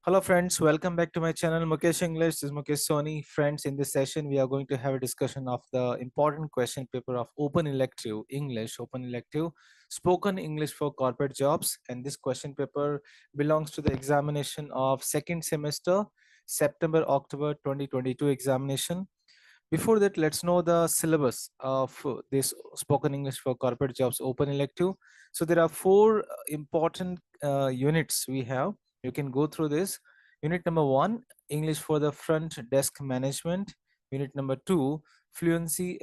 Hello friends, welcome back to my channel Mukesh English. This is Mukesh Soni. Friends, in this session we are going to have a discussion of the important question paper of Open Elective English, Open Elective Spoken English for Corporate Jobs, and this question paper belongs to the examination of second semester September October 2022 examination. Before that, let's know the syllabus of this spoken English for corporate jobs open elective. So there are four important units we have. You can go through this. Unit number one, English for the front desk management. Unit number two, fluency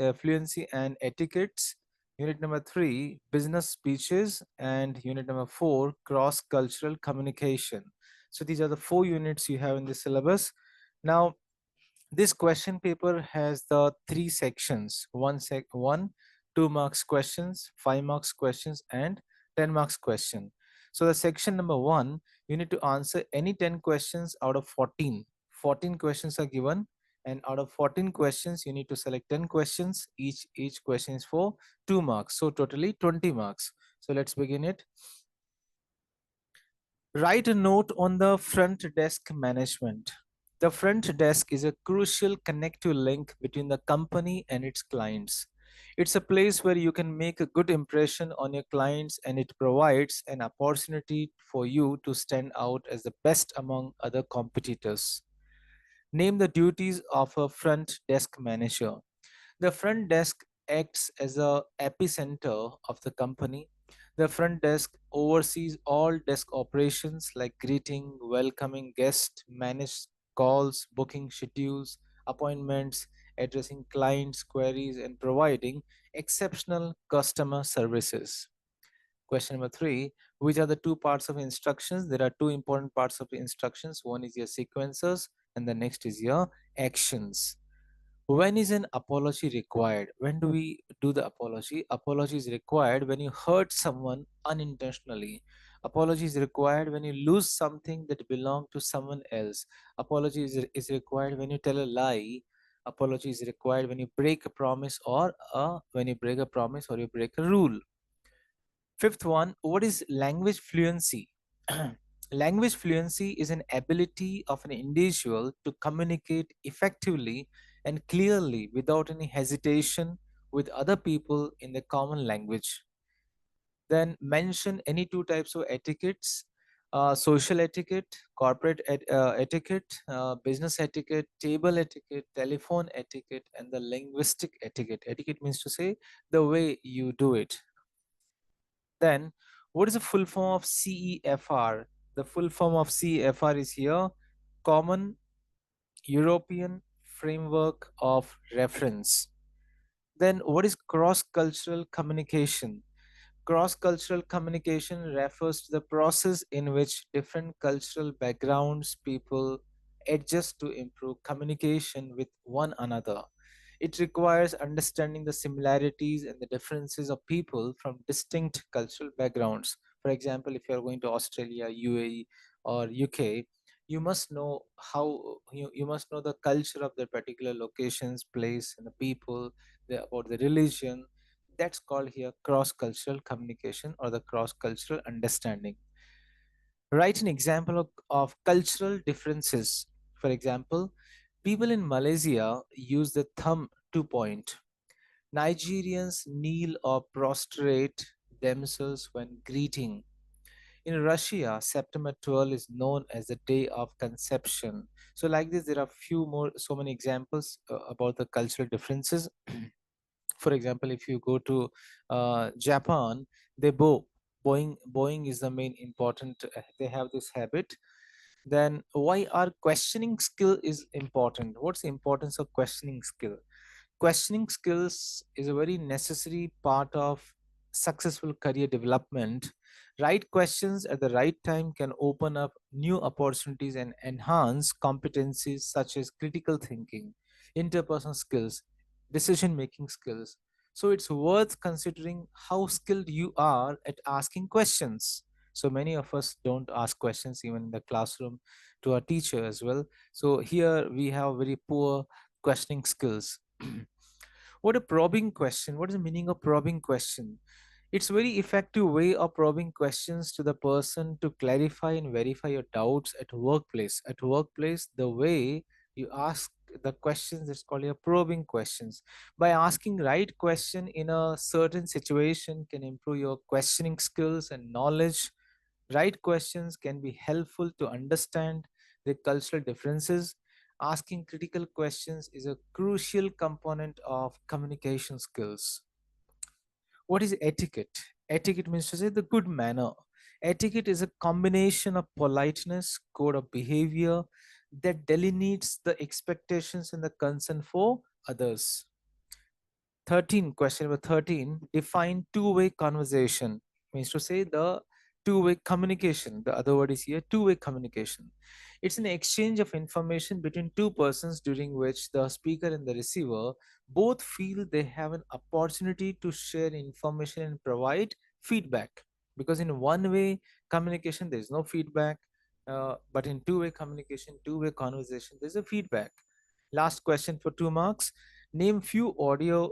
and etiquettes. Unit number three, business speeches, and unit number four, cross cultural communication. So these are the four units you have in the syllabus. Now this question paper has the three sections: one, 2 marks questions, 5 marks questions, and 10 marks question. So the section number one, you need to answer any 10 questions out of 14. 14 questions are given, and out of 14 questions, you need to select 10 questions. Each question is for 2 marks. So totally 20 marks. So let's begin it. Write a note on the front desk management. The front desk is a crucial connective link between the company and its clients. It's a place where you can make a good impression on your clients, and it provides an opportunity for you to stand out as the best among other competitors. Name the duties of a front desk manager. The front desk acts as a epicenter of the company. The front desk oversees all desk operations like greeting, welcoming guests, manage calls, booking schedules, appointments, addressing clients' queries, and providing exceptional customer services. Question number three, which are the two parts of instructions? There are two important parts of the instructions. One is your sequences, and the next is your actions. When is an apology required? When do we do the apology? Apology is required when you hurt someone unintentionally. Apology is required when you lose something that belonged to someone else. Apology is required when you tell a lie. Apology is required when you break a promise or when you break a promise or you break a rule. Fifth one, what is language fluency? Language fluency is an ability of an individual to communicate effectively and clearly without any hesitation with other people in the common language. Then mention any two types of etiquettes: social etiquette, etiquette, business etiquette, table etiquette, telephone etiquette, and the linguistic etiquette. Etiquette means to say the way you do it. Then, what is the full form of CEFR? The full form of CEFR is here: Common European Framework of Reference. Then, what is cross cultural communication? Cross cultural communication refers to the process in which different cultural backgrounds people adjust to improve communication with one another. It requires understanding the similarities and the differences of people from distinct cultural backgrounds. For example, if you are going to Australia, UAE, or UK, you must know you must know the culture of the particular locations, place, and the people, about the religion. That's called here cross cultural communication or the cross cultural understanding. Write an example of cultural differences. For example, people in Malaysia use the thumb to point. Nigerians kneel or prostrate themselves when greeting. In Russia, September 12 is known as the day of conception. So like this, there are so many examples about the cultural differences. For example, if you go to Japan, they bowing is the main important. They have this habit. Then why our questioning skill is important? What's the importance of questioning skill? Questioning skills is a very necessary part of successful career development. Right questions at the right time can open up new opportunities and enhance competencies such as critical thinking, interpersonal skills, decision making skills. So it's worth considering how skilled you are at asking questions. So many of us don't ask questions even in the classroom to our teacher as well. So here we have very poor questioning skills. What a probing question. What is the meaning of probing question? It's very effective way of probing questions to the person to clarify and verify your doubts at workplace. At workplace, the way you ask the questions is called your probing questions. By asking right question in a certain situation can improve your questioning skills and knowledge. Right questions can be helpful to understand the cultural differences. Asking critical questions is a crucial component of communication skills. What is etiquette? Etiquette means to say the good manner. Etiquette is a combination of politeness, code of behavior that delineates the expectations and the concern for others. 13, question number 13, define two-way conversation. Means to say the two-way communication. The other word is here two-way communication. It's an exchange of information between two persons during which the speaker and the receiver both feel they have an opportunity to share information and provide feedback. Because in one-way communication there is no feedback, but in two-way communication, two-way conversation, there's a feedback. Last question for 2 marks. Name few audio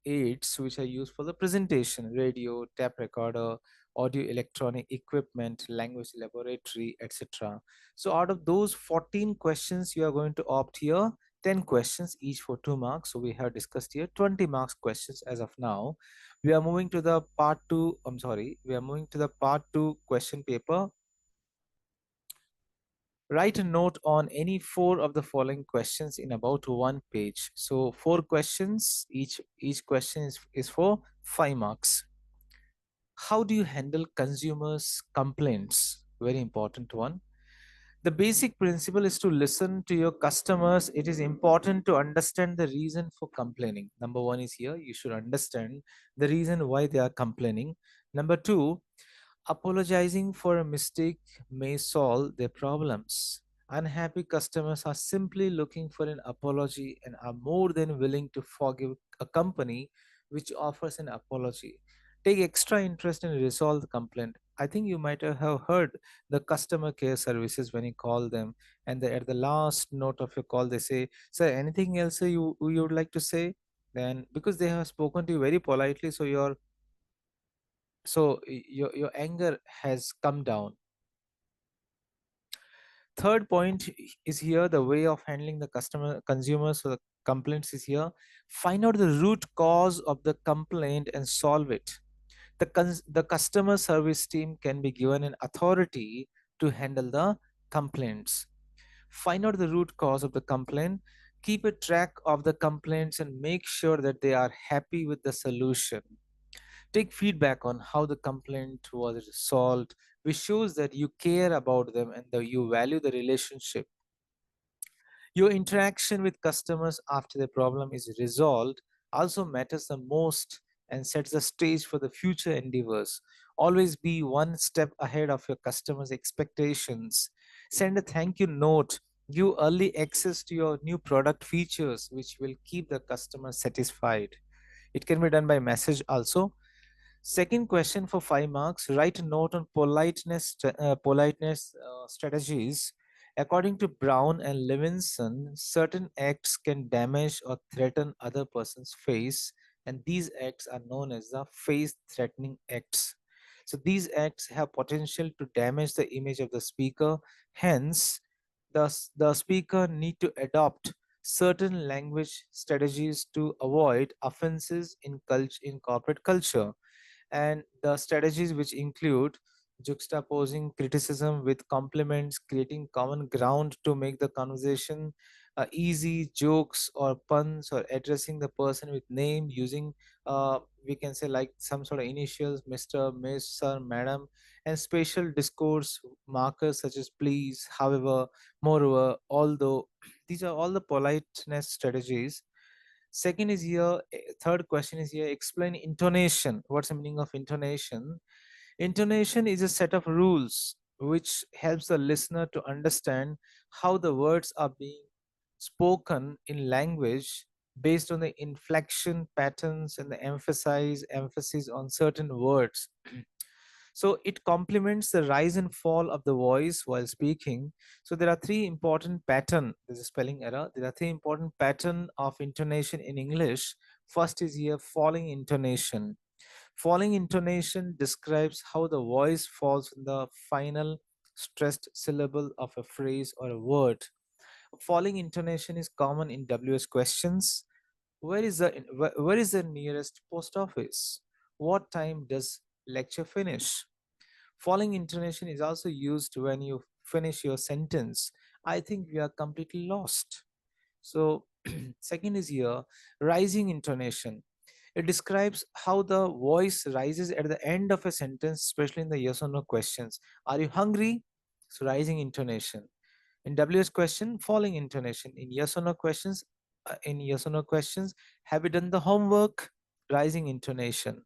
aids which are used for the presentation: radio, tape recorder, audio electronic equipment, language laboratory, etc. So out of those 14 questions, you are going to opt here 10 questions each for 2 marks. So we have discussed here 20 marks questions as of now. We are moving to the part 2. I'm sorry, we are moving to the part 2 question paper. Write a note on any four of the following questions in about 1 page. So four questions, each question is for 5 marks. How do you handle consumers' complaints? Very important one. The basic principle is to listen to your customers. It is important to understand the reason for complaining. Number one is here, you should understand the reason why they are complaining. Number two, apologizing for a mistake may solve their problems. Unhappy customers are simply looking for an apology and are more than willing to forgive a company which offers an apology. Take extra interest and resolve the complaint. I think you might have heard the customer care services when you call them, and at the last note of your call, they say, "Sir, anything else you would like to say?" Then, because they have spoken to you very politely, so your anger has come down. Third point is here, the way of handling the customer consumers or the complaints is here. Find out the root cause of the complaint and solve it. The customer service team can be given an authority to handle the complaints. Find out the root cause of the complaint, keep a track of the complaints and make sure that they are happy with the solution. Take feedback on how the complaint was resolved, which shows that you care about them and that you value the relationship. Your interaction with customers after the problem is resolved also matters the most and sets the stage for the future endeavors. Always be one step ahead of your customers' expectations. Send a thank you note. Give early access to your new product features, which will keep the customer satisfied. It can be done by message also. Second question for 5 marks. Write a note on politeness strategies. According to Brown and Levinson, certain acts can damage or threaten other person's face, and these acts are known as the face-threatening acts. So these acts have potential to damage the image of the speaker. Hence, the speaker need to adopt certain language strategies to avoid offenses in corporate culture, and the strategies which include juxtaposing criticism with compliments, creating common ground to make the conversation easy, jokes or puns, or addressing the person with name using we can say like some sort of initials, Mr., Miss, Sir, Madam, and spatial discourse markers such as please, however, moreover, although. These are all the politeness strategies. Second is here, third question is here, explain intonation. What's the meaning of intonation? Intonation is a set of rules which helps the listener to understand how the words are being spoken in language based on the inflection patterns and the emphasis on certain words. So it complements the rise and fall of the voice while speaking. So there are three important pattern. There's a spelling error. There are three important pattern of intonation in English. First is here falling intonation. Falling intonation describes how the voice falls in the final stressed syllable of a phrase or a word. Falling intonation is common in WS questions. Where is the nearest post office? What time does lecture finish? Falling intonation is also used when you finish your sentence. I think we are completely lost. So, second is here rising intonation. It describes how the voice rises at the end of a sentence, especially in the yes or no questions. Are you hungry? So, rising intonation. In WS question, falling intonation. In yes or no questions, have you done the homework? Rising intonation.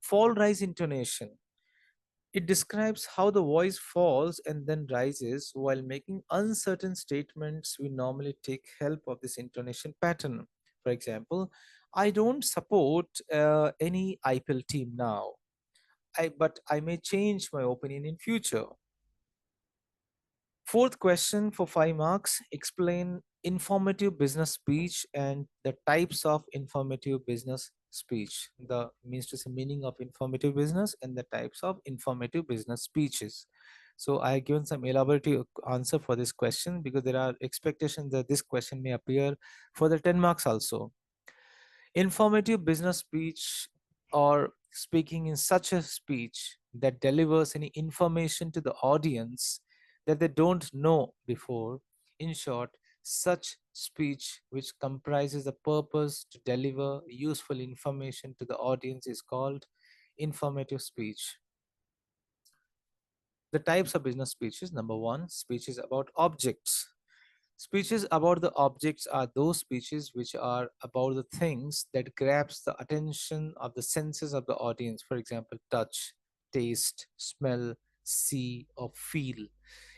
Fall rise intonation. It describes how the voice falls and then rises while making uncertain statements. We normally take help of this intonation pattern. For example, I don't support any IPL team now. But I may change my opinion in future. Fourth question for 5 marks. Explain informative business speech and the types of informative business speech. The means to say meaning of informative business and the types of informative business speeches. So I have given some elaborative answer for this question because there are expectations that this question may appear for the 10 marks also. Informative business speech or speaking in such a speech that delivers any information to the audience that they don't know before. In short, such speech which comprises the purpose to deliver useful information to the audience is called informative speech. The types of business speeches: number one, speeches about objects. Speeches about the objects are those speeches which are about the things that grabs the attention of the senses of the audience. For example, touch, taste, smell, see, or feel.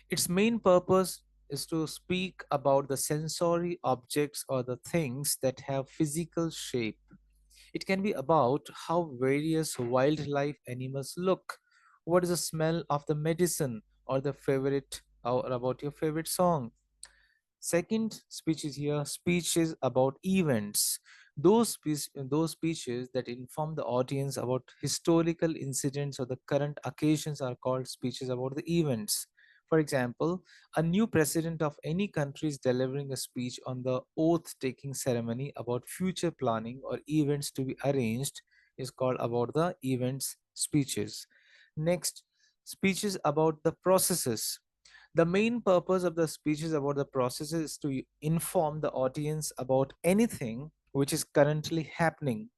Its main purpose is to speak about the sensory objects or the things that have physical shape. It can be about how various wildlife animals look, what is the smell of the medicine, or the favorite, or about your favorite song. Second speech is here speeches about events. Those speeches that inform the audience about historical incidents or the current occasions are called speeches about the events. For example, a new president of any country is delivering a speech on the oath taking ceremony about future planning or events to be arranged is called about the events speeches. Next, speeches about the processes. The main purpose of the speech is about the process is to inform the audience about anything which is currently happening.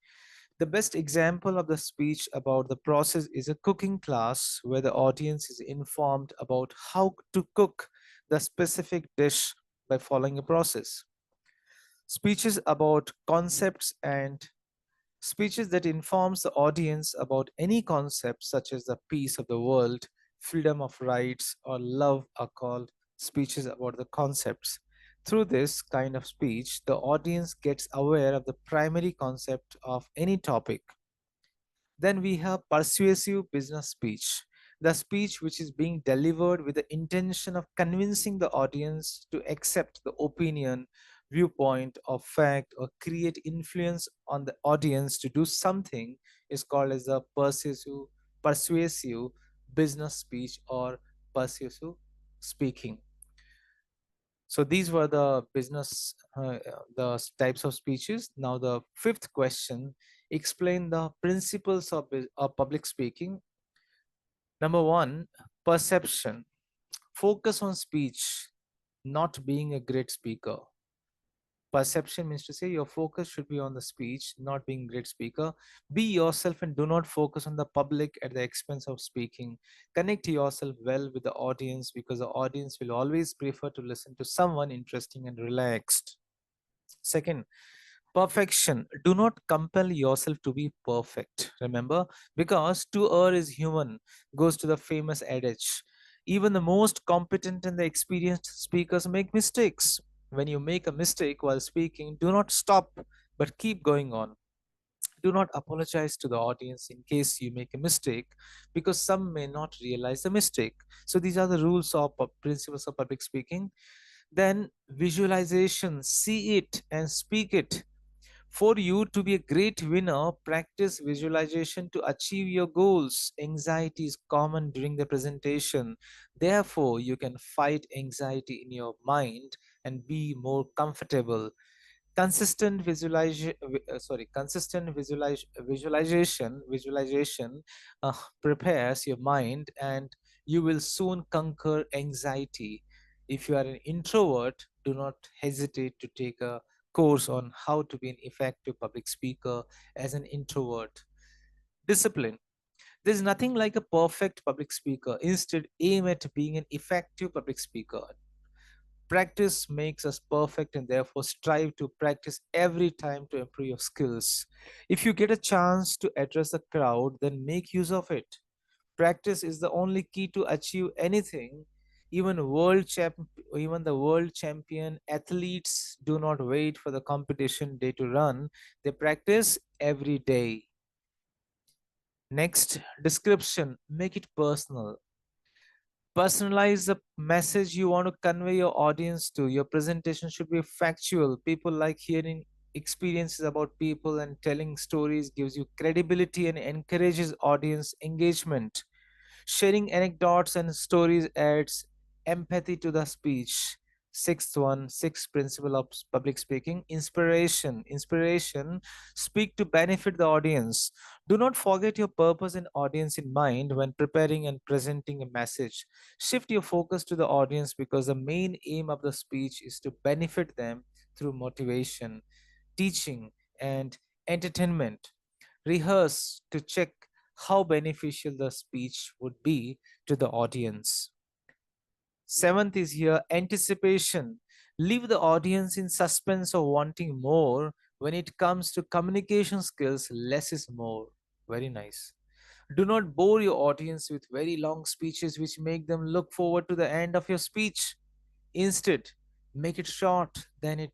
The best example of the speech about the process is a cooking class where the audience is informed about how to cook the specific dish by following a process. Speeches about concepts and speeches that informs the audience about any concept such as the peace of the world, freedom of rights, or love are called speeches about the concepts. Through this kind of speech, the audience gets aware of the primary concept of any topic. Then we have persuasive business speech, the speech which is being delivered with the intention of convincing the audience to accept the opinion, viewpoint, or fact, or create influence on the audience to do something is called as the persuasive business speech or persuasive speaking. So these were the types of speeches. Now the fifth question: explain the principles of public speaking. Number one, perception. Focus on speech, not being a great speaker. Perception means to say your focus should be on the speech, not being a great speaker. Be yourself and do not focus on the public at the expense of speaking. Connect yourself well with the audience because the audience will always prefer to listen to someone interesting and relaxed. Second, perfection. Do not compel yourself to be perfect. Remember, because to err is human, goes to the famous adage. Even the most competent and the experienced speakers make mistakes. When you make a mistake while speaking, do not stop, but keep going on. Do not apologize to the audience in case you make a mistake, because some may not realize the mistake. So, these are the rules of principles of public speaking. Then, visualization, see it and speak it. For you to be a great winner, practice visualization to achieve your goals. Anxiety is common during the presentation. Therefore, you can fight anxiety in your mind and be more comfortable. Consistent visualization prepares your mind, and you will soon conquer anxiety. If you are an introvert, do not hesitate to take a course on how to be an effective public speaker as an introvert. Discipline. There's nothing like a perfect public speaker. Instead, aim at being an effective public speaker. Practice makes us perfect, and therefore strive to practice every time to improve your skills. If you get a chance to address a crowd, then make use of it. Practice is the only key to achieve anything. Even the world champion athletes do not wait for the competition day to run. They practice every day. Next, description. Make it personal. Personalize the message you want to convey your audience to. Your presentation should be factual. People like hearing experiences about people, and telling stories gives you credibility and encourages audience engagement. Sharing anecdotes and stories adds empathy to the speech. Sixth principle of public speaking: inspiration. Inspiration, speak to benefit the audience. Do not forget your purpose and audience in mind when preparing and presenting a message. Shift your focus to the audience, because the main aim of the speech is to benefit them through motivation, teaching, and entertainment. Rehearse to check how beneficial the speech would be to the audience. Seventh is here anticipation. Leave the audience in suspense of wanting more. When it comes to communication skills, less is more. Very nice. Do not bore your audience with very long speeches which make them look forward to the end of your speech. Instead, make it short than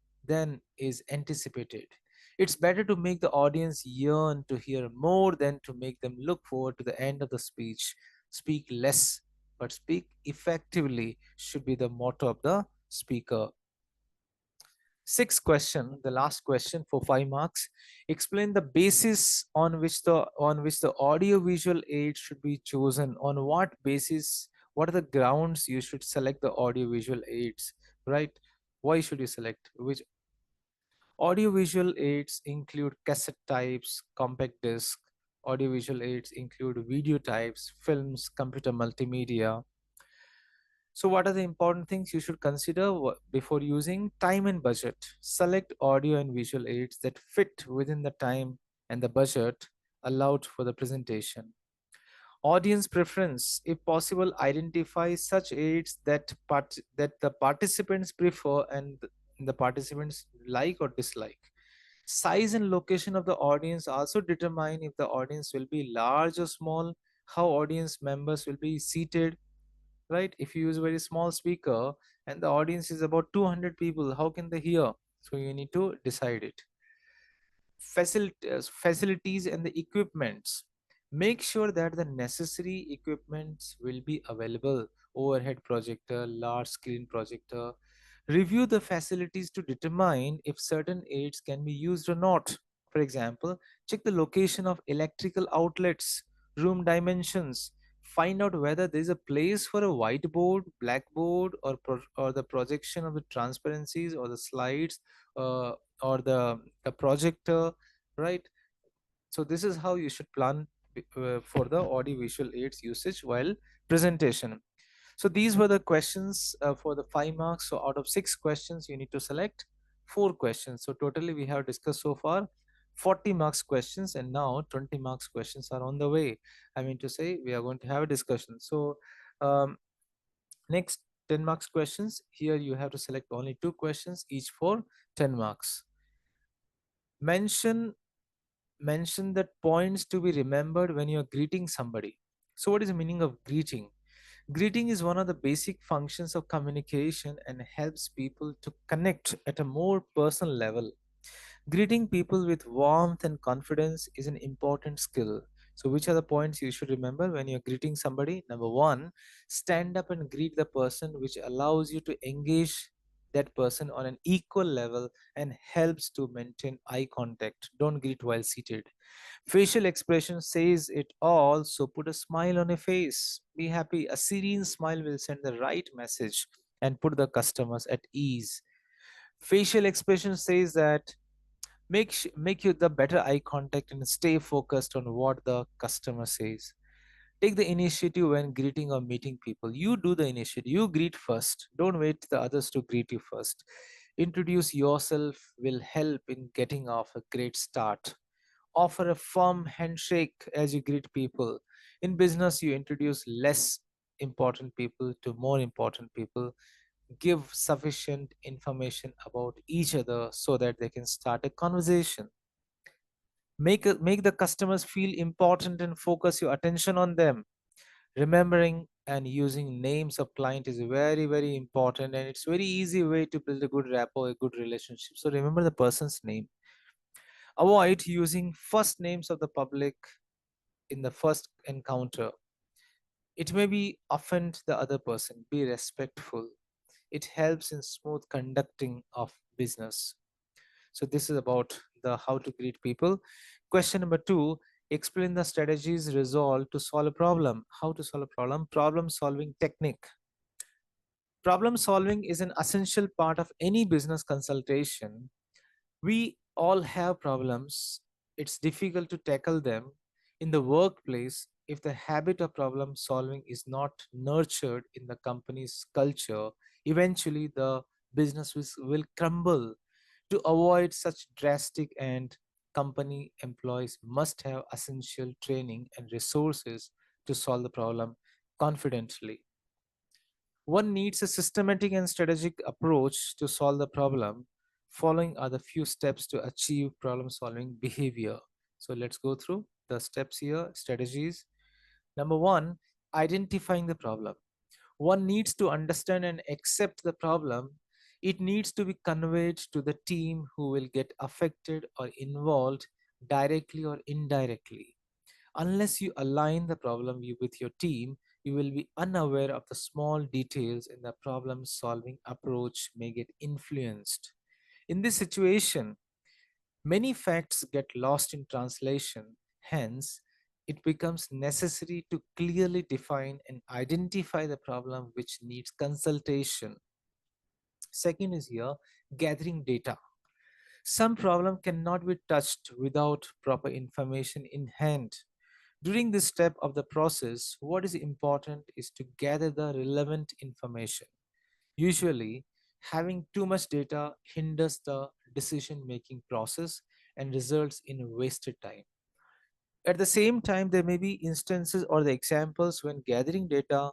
is anticipated. It's better to make the audience yearn to hear more than to make them look forward to the end of the speech. Speak less, but speak effectively should be the motto of the speaker. Sixth question, the last question for 5 marks. Explain the basis on which the audio visual aid should be chosen. On what basis? What are the grounds you should select the audio visual aids? Right? Why should you select which? Audio visual aids include cassette types, compact disc. Audio visual aids include video types, films, computer multimedia. So, what are the important things you should consider before using? Time and budget. Select audio and visual aids that fit within the time and the budget allowed for the presentation. Audience preference. If possible, identify such aids that the participants prefer and the participants like or dislike. Size and location of the audience also determine if the audience will be large or small, how audience members will be seated, right? If you use a very small speaker and the audience is about 200 people, how can they hear? So you need to decide it. Facilities and the equipments. Make sure that the necessary equipments will be available: overhead projector, large screen projector. Review the facilities to determine if certain aids can be used or not. For example, check the location of electrical outlets, room dimensions. Find out whether there is a place for a whiteboard, blackboard, or the projection of the transparencies or the slides, uh, or the projector, right? So this is how you should plan for the audio visual aids usage while presentation. So these were the questions for the 5 marks. So out of 6 questions, you need to select 4 questions. So totally we have discussed so far 40 marks questions, and now 20 marks questions are on the way. I mean to say, we are going to have a discussion. So um, next 10 marks questions, here you have to select only 2 questions each for 10 marks. Mention that points to be remembered when you're greeting somebody. So what is the meaning of greeting? Greeting is one of the basic functions of communication and helps people to connect at a more personal level. Greeting people with warmth and confidence is an important skill. So, which are the points you should remember when you're greeting somebody? Number one, stand up and greet the person, which allows you to engage. that person on an equal level and helps to maintain eye contact. Don't greet while seated. Facial expression says it all, so put a smile on your face. Be happy. A serene smile will send the right message and put the customers at ease. Facial expression says that make you the better eye contact and stay focused on what the customer says. Take the initiative when greeting or meeting people. You do the initiative. You greet first. Don't wait the others to greet you first. Introduce yourself will help in getting off a great start. Offer a firm handshake as you greet people. In business, you introduce less important people to more important people. Give sufficient information about each other so that they can start a conversation. Make the customers feel important and focus your attention on them. Remembering and using names of client is very very important, and it's very easy way to build a good rapport, a good relationship. So remember the person's name. Avoid using first names of the public in the first encounter. It may be offend the other person. Be respectful. It helps in smooth conducting of business. So this is about the how to greet people. Question number 2: explain the strategies resolved to solve a problem. How to solve a problem? Problem solving technique. Problem solving is an essential part of any business consultation. We all have problems. It's difficult to tackle them in the workplace if the habit of problem solving is not nurtured in the company's culture. Eventually, the business will crumble. To avoid such drastic and company employees must have essential training and resources to solve the problem confidently. One needs a systematic and strategic approach to solve the problem. Following are the few steps to achieve problem solving behavior. So let's go through the steps here, strategies. Number 1: identifying the problem. One needs to understand and accept the problem. It needs to be conveyed to the team who will get affected or involved directly or indirectly. Unless you align the problem with your team, you will be unaware of the small details in the problem solving approach may get influenced. In this situation, many facts get lost in translation. Hence, it becomes necessary to clearly define and identify the problem which needs consultation. Second is here gathering data. Some problem cannot be touched without proper information in hand. During this step of the process, what is important is to gather the relevant information. Usually, having too much data hinders the decision making process and results in wasted time. At the same time, there may be instances or the examples when gathering data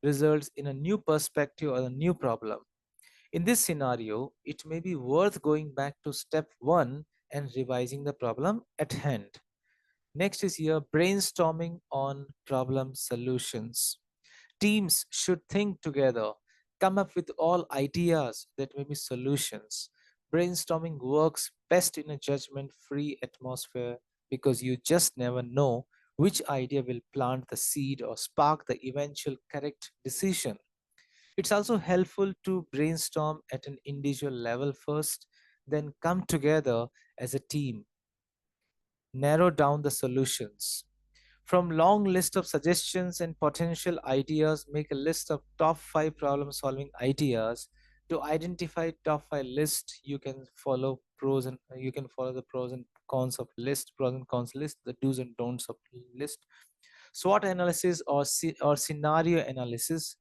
results in a new perspective or a new problem. In this scenario, it may be worth going back to step 1 and revising the problem at hand. Next is here brainstorming on problem solutions. Teams should think together, come up with all ideas that may be solutions. Brainstorming works best in a judgment free atmosphere because you just never know which idea will plant the seed or spark the eventual correct decision. It's also helpful to brainstorm at an individual level first, then come together as a team, narrow down the solutions. From long list of suggestions and potential ideas, make a list of top 5 problem solving ideas. To identify top 5 list, you can follow the pros and cons of list, pros and cons list, the do's and don'ts of list. SWOT analysis or scenario analysis.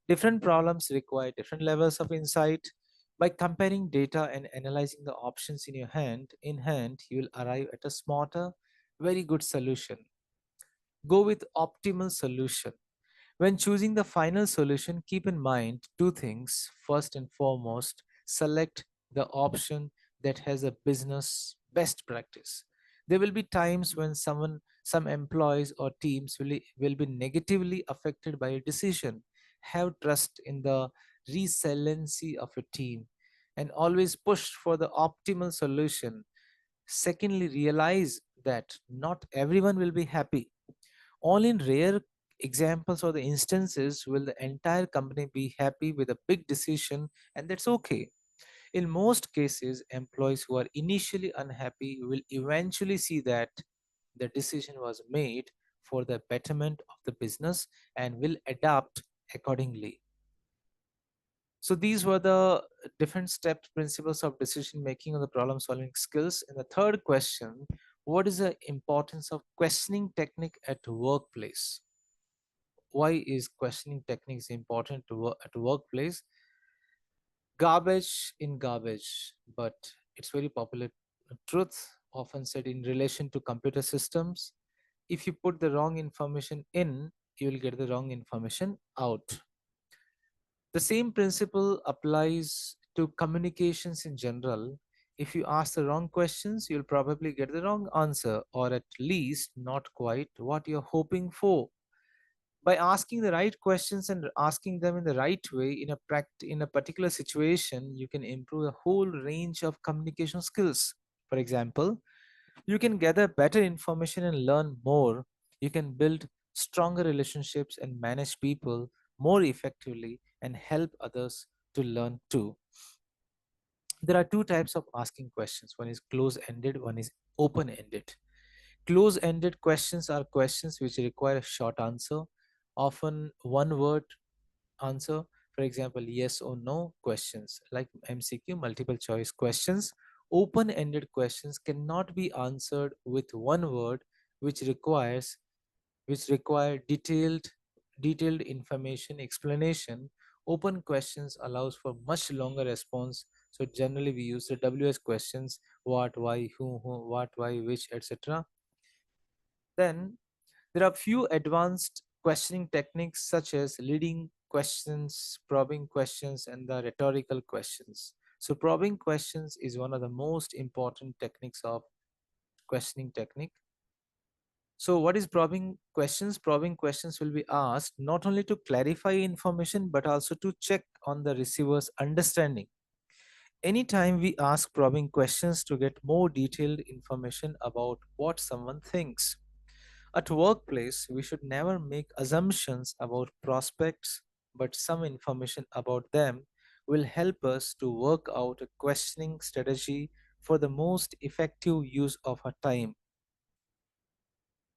Different problems require different levels of insight. By comparing data and analyzing the options in hand, you will arrive at a smarter, very good solution. Go with optimal solution. When choosing the final solution, keep in mind two things. First and foremost, select the option that has a business best practice. There will be times when some employees or teams will be negatively affected by a decision. Have trust in the resiliency of a team and always push for the optimal solution. Secondly, realize that not everyone will be happy. Only in rare examples or the instances will the entire company be happy with a big decision, and that's okay. In most cases, employees who are initially unhappy will eventually see that the decision was made for the betterment of the business and will adapt accordingly. So these were the different steps, principles of decision making or the problem solving skills. And the third question, what is the importance of questioning technique at workplace? Why is questioning techniques important to at workplace? Garbage in garbage, but it's very popular truth often said in relation to computer systems. If you put the wrong information in, you will get the wrong information out. The same principle applies to communications in general. If you ask the wrong questions, you'll probably get the wrong answer, or at least not quite what you're hoping for. By asking the right questions and asking them in the right way in a particular situation, you can improve a whole range of communication skills. For example, you can gather better information and learn more. You can build stronger relationships and manage people more effectively and help others to learn too. There are two types of asking questions. One is close ended, one is open ended. Close ended questions are questions which require a short answer, often one word answer. For example, yes or no questions like MCQ, multiple choice questions. Open ended questions cannot be answered with one word, which requires which require detailed information explanation. Open questions allows for much longer response. So generally we use the WS questions: what, why, who, what, why, which, etc. Then there are few advanced questioning techniques such as leading questions, probing questions, and the rhetorical questions. So probing questions is one of the most important techniques of questioning technique. So what is probing questions? Probing questions will be asked not only to clarify information but also to check on the receiver's understanding. Anytime we ask probing questions to get more detailed information about what someone thinks. At workplace, we should never make assumptions about prospects, but some information about them will help us to work out a questioning strategy for the most effective use of our time.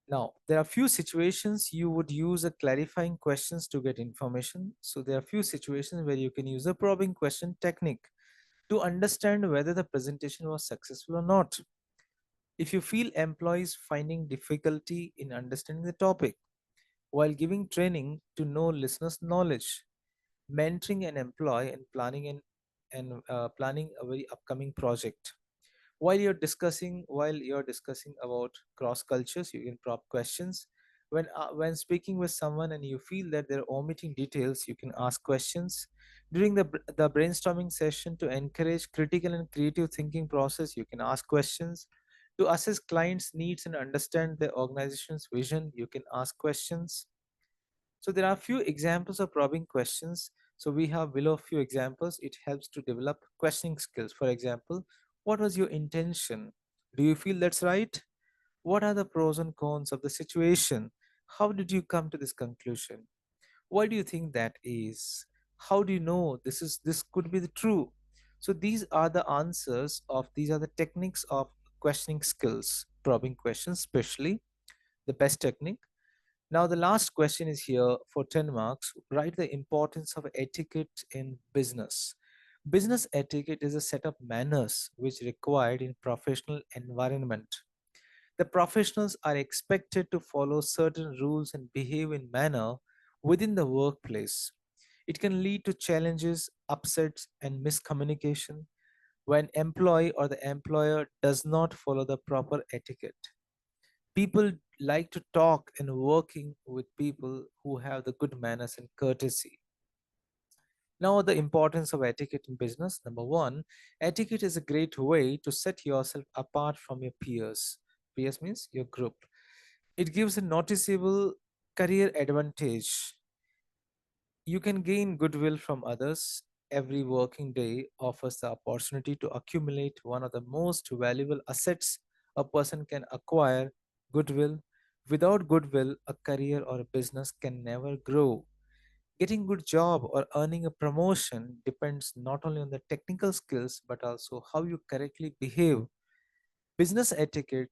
Now, there are few situations you would use a clarifying questions to get information. So there are few situations where you can use a probing question technique to understand whether the presentation was successful or not. If you feel employees finding difficulty in understanding the topic, while giving training to know listeners' knowledge, mentoring an employee, and planning a very upcoming project. While you're discussing about cross cultures, you can prompt questions. When speaking with someone and you feel that they're omitting details, you can ask questions. During the brainstorming session, to encourage critical and creative thinking process, you can ask questions. To assess clients' needs and understand their organization's vision, you can ask questions. So there are a few examples of probing questions. So we have below a few examples. It helps to develop questioning skills. For example, what was your intention? Do you feel that's right? What are the pros and cons of the situation? How did you come to this conclusion? Why do you think that is? How do you know this could be the true? So these are the techniques of questioning skills, probing questions, especially the best technique. Now, the last question is here for 10 marks. Write the importance of etiquette in business. Business etiquette is a set of manners which required in professional environment. The professionals are expected to follow certain rules and behave in manner within the workplace. It can lead to challenges, upsets, and miscommunication when employee or the employer does not follow the proper etiquette. People like to talk and working with people who have the good manners and courtesy. Now, the importance of etiquette in business. Number one, etiquette is a great way to set yourself apart from your peers. Peers means your group. It gives a noticeable career advantage. You can gain goodwill from others. Every working day offers the opportunity to accumulate one of the most valuable assets a person can acquire: goodwill. Without goodwill, a career or a business can never grow. Getting good job or earning a promotion depends not only on the technical skills but also how you correctly behave. Business etiquette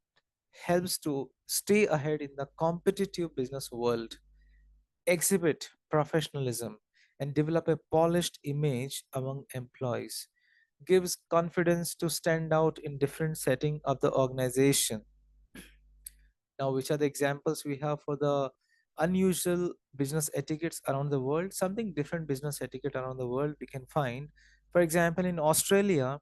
helps to stay ahead in the competitive business world, exhibit professionalism, and develop a polished image among employees. Gives confidence to stand out in different setting of the organization. Now, which are the examples we have for the unusual business etiquettes around the world? Something different business etiquette around the world we can find. For example, in Australia,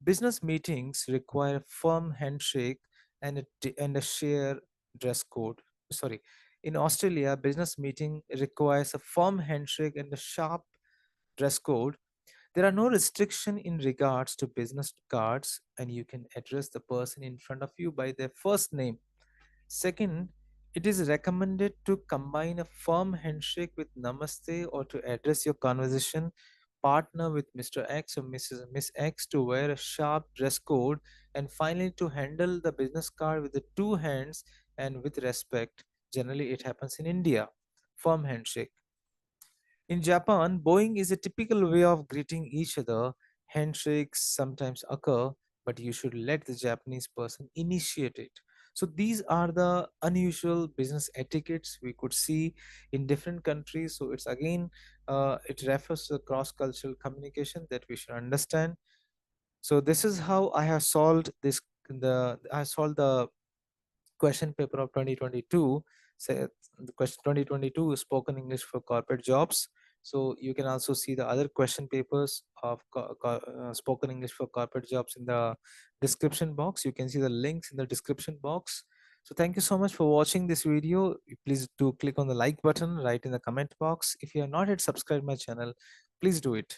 business meetings require a firm handshake and and a share dress code. Sorry. In Australia, business meeting requires a firm handshake and a sharp dress code. There are no restriction in regards to business cards, and you can address the person in front of you by their first name. Second, it is recommended to combine a firm handshake with namaste or to address your conversation partner with Mr. X or Miss X to wear a sharp dress code, and finally to handle the business card with the two hands and with respect. Generally, it happens in India. Firm handshake. In Japan, bowing is a typical way of greeting each other. Handshakes sometimes occur, but you should let the Japanese person initiate it. So these are the unusual business etiquettes we could see in different countries. So it's again, it refers to the cross-cultural communication that we should understand. So this is how I have solved this. I solved the question paper of 2022. Say the question 2022 is spoken English for corporate jobs. So you can also see the other question papers of spoken English for corporate jobs in the description box. You can see the links in the description box. So thank you so much for watching this video. Please do click on the like button right in the comment box. If you are not yet subscribed my channel, please do it.